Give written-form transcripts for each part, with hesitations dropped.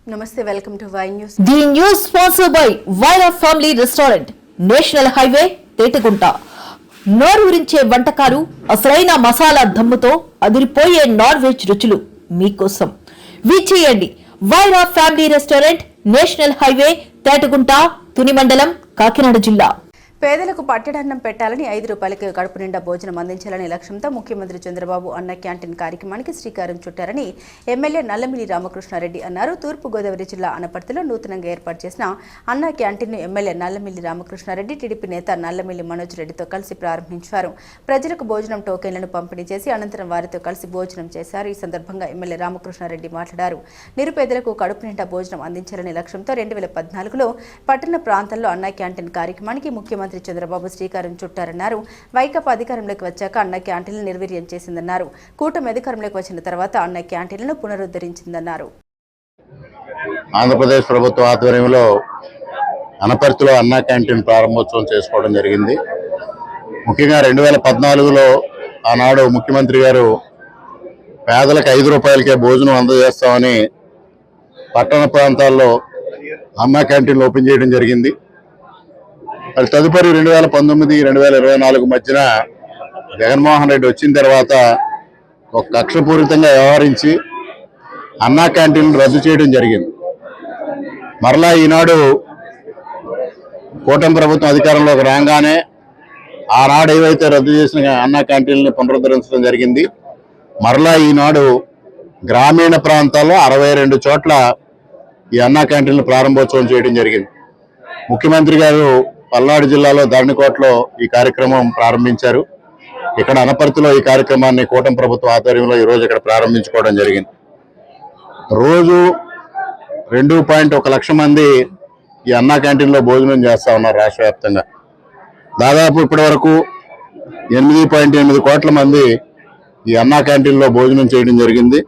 Namaste, welcome to Y News. The news sponsored by Vaira Family Restaurant, National Highway, Tetegunta. నోరూరించే వంటకాలు, అసలైన మసాలా దమ్ముతో అదిరిపోయే non veg రుచులు మీకోసం. విచ్చేయండి Vaira family restaurant, national highway, Tetagunta, Tuni మండలం, కాకినాడ జిల్లా. పేదలకు పట్టెడన్నం పెట్టాలని 5 రూపాయలకి కడుపు నిండా భోజనం అందించాలనే లక్ష్యంతో ముఖ్యమంత్రి చంద్రబాబు అన్న క్యాంటీన్ కార్యక్రమానికి శ్రీకారం చుట్టారని ఎమ్మెల్యే నల్లమిల్లి రామకృష్ణారెడ్డి అన్నారు. తూర్పు గోదావరి జిల్లా అనపర్తిలో నూతనంగా ఏర్పాటు చేసిన అన్న క్యాంటీన్ను ఎమ్మెల్యే నల్లమిల్లి రామకృష్ణారెడ్డి, టీడీపీ నేత నల్లమిల్లి మనోజ్ రెడ్డితో కలిసి ప్రారంభించారు. ప్రజలకు భోజనం టోకెన్లను పంపిణీ చేసి అనంతరం వారితో కలిసి భోజనం చేశారు. ఈ సందర్భంగా ఎమ్మెల్యే రామకృష్ణారెడ్డి మాట్లాడారు. నిరుపేదలకు కడుపు నిండా భోజనం అందించాలనే లక్ష్యంతో 2014లో పట్టణ ప్రాంతాల్లో అన్న క్యాంటీన్ కార్యక్రమానికి ముఖ్యమంత్రి చంద్రబాబు శ్రీకారం చుట్టారన్నారు. వైకాపా అధికారంలోకి వచ్చాక అన్న క్యాంటీన్లు నిర్వీర్యం చేసిందన్నారు. కూటమి అధికారంలోకి వచ్చిన తర్వాత అన్న క్యాంటీన్లను పునరుద్ధరించిందన్నారు. ఆంధ్రప్రదేశ్ ప్రభుత్వ ఆధ్వర్యంలో అనపర్తిలో అన్న క్యాంటీన్ ప్రారంభోత్సవం చేసుకోవడం జరిగింది. ముఖ్యంగా 2014లో ఆనాడు ముఖ్యమంత్రి గారు పేదలకు 5 రూపాయలకే భోజనం అందజేస్తామని పట్టణ ప్రాంతాల్లో అన్న క్యాంటీన్లు ఓపెన్ చేయడం జరిగింది. అది తదుపరి 2019, 2024 మధ్యన జగన్మోహన్ రెడ్డి వచ్చిన తర్వాత ఒక కక్షపూరితంగా వ్యవహరించి అన్నా క్యాంటీన్లు రద్దు చేయడం జరిగింది. మరలా ఈనాడు కూటమి ప్రభుత్వం అధికారంలోకి రాగానే ఆనాడు ఏవైతే రద్దు చేసిన అన్నా క్యాంటీన్లని పునరుద్ధరించడం జరిగింది. మరలా ఈనాడు గ్రామీణ ప్రాంతాల్లో 62 చోట్ల ఈ అన్నా క్యాంటీన్లు ప్రారంభోత్సవం చేయడం జరిగింది. ముఖ్యమంత్రి గారు పల్నాడు జిల్లాలో ధరణికోటలో ఈ కార్యక్రమం ప్రారంభించారు. ఇక్కడ అనపర్తిలో ఈ కార్యక్రమాన్ని కూటమి ప్రభుత్వ ఆధ్వర్యంలో ఈరోజు ఇక్కడ ప్రారంభించుకోవడం జరిగింది. రోజు 2.1 లక్ష మంది ఈ అన్నా క్యాంటీన్లో భోజనం చేస్తా ఉన్నారు. రాష్ట్ర వ్యాప్తంగా దాదాపు ఇప్పటి వరకు 8.8 కోట్ల మంది ఈ అన్నా క్యాంటీన్లో భోజనం చేయడం జరిగింది.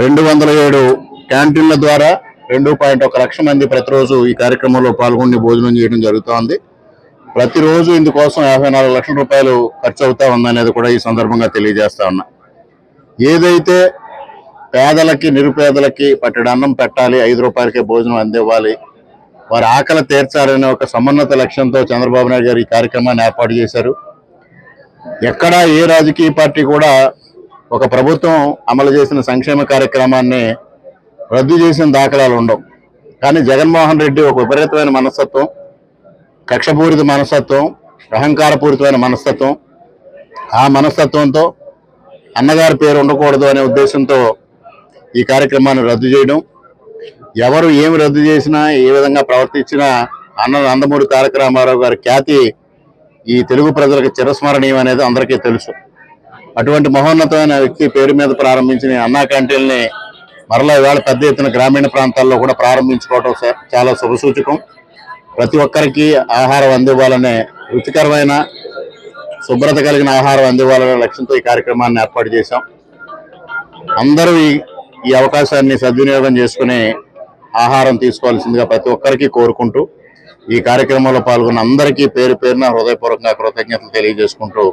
207 క్యాంటీన్ల ద్వారా 2.1 లక్ష మంది ప్రతిరోజు ఈ కార్యక్రమంలో పాల్గొని భోజనం చేయడం జరుగుతోంది. ప్రతిరోజు ఇందుకోసం 54 లక్షల రూపాయలు ఖర్చు అవుతా ఉందనేది కూడా ఈ సందర్భంగా తెలియజేస్తా ఉన్నా. ఏదైతే పేదలకి, నిరుపేదలకి పట్టెడన్నం పెట్టాలి, 5 రూపాయలకే భోజనం అందివ్వాలి, వారి ఆకలి తీర్చాలనే ఒక సమున్నత లక్ష్యంతో చంద్రబాబు నాయుడు గారు ఈ కార్యక్రమాన్ని ఏర్పాటు చేశారు. ఎక్కడా ఏ రాజకీయ పార్టీ కూడా ఒక ప్రభుత్వం అమలు చేసిన సంక్షేమ కార్యక్రమాన్ని రద్దు చేసిన దాఖలాలు ఉండవు. కానీ జగన్మోహన్ రెడ్డి ఒక విపరీతమైన మనస్తత్వం, కక్షపూరిత మనస్తత్వం, అహంకారపూరితమైన మనస్తత్వం, ఆ మనస్తత్వంతో అన్నగారి పేరు ఉండకూడదు అనే ఉద్దేశంతో ఈ కార్యక్రమాన్ని రద్దు చేయడం, ఎవరు ఏమి రద్దు చేసినా, ఏ విధంగా ప్రవర్తించినా నందమూరి తారక రామారావు గారి ఖ్యాతి ఈ తెలుగు ప్రజలకు చిరస్మరణీయం అనేది అందరికీ తెలుసు. అటువంటి మహోన్నతమైన వ్యక్తి పేరు మీద ప్రారంభించిన అన్నా క్యాంటీన్ని మరలా ఇవాళ పెద్ద ఎత్తున గ్రామీణ ప్రాంతాల్లో కూడా ప్రారంభించుకోవడం చాలా శుభసూచకం. ప్రతి ఒక్కరికి ఆహారం అందివ్వాలనే, రుచికరమైన, శుభ్రత కలిగిన ఆహారం అందివ్వాలనే లక్ష్యంతో ఈ కార్యక్రమాన్ని ఏర్పాటు చేశాం. అందరూ ఈ అవకాశాన్ని సద్వినియోగం చేసుకుని ఆహారం తీసుకోవాల్సిందిగా ప్రతి ఒక్కరికి కోరుకుంటూ ఈ కార్యక్రమంలో పాల్గొన్న అందరికీ పేరు పేరున హృదయపూర్వకంగా కృతజ్ఞతలు తెలియజేసుకుంటూ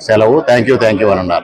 సెలవు. థ్యాంక్ యూ అని అన్నారు.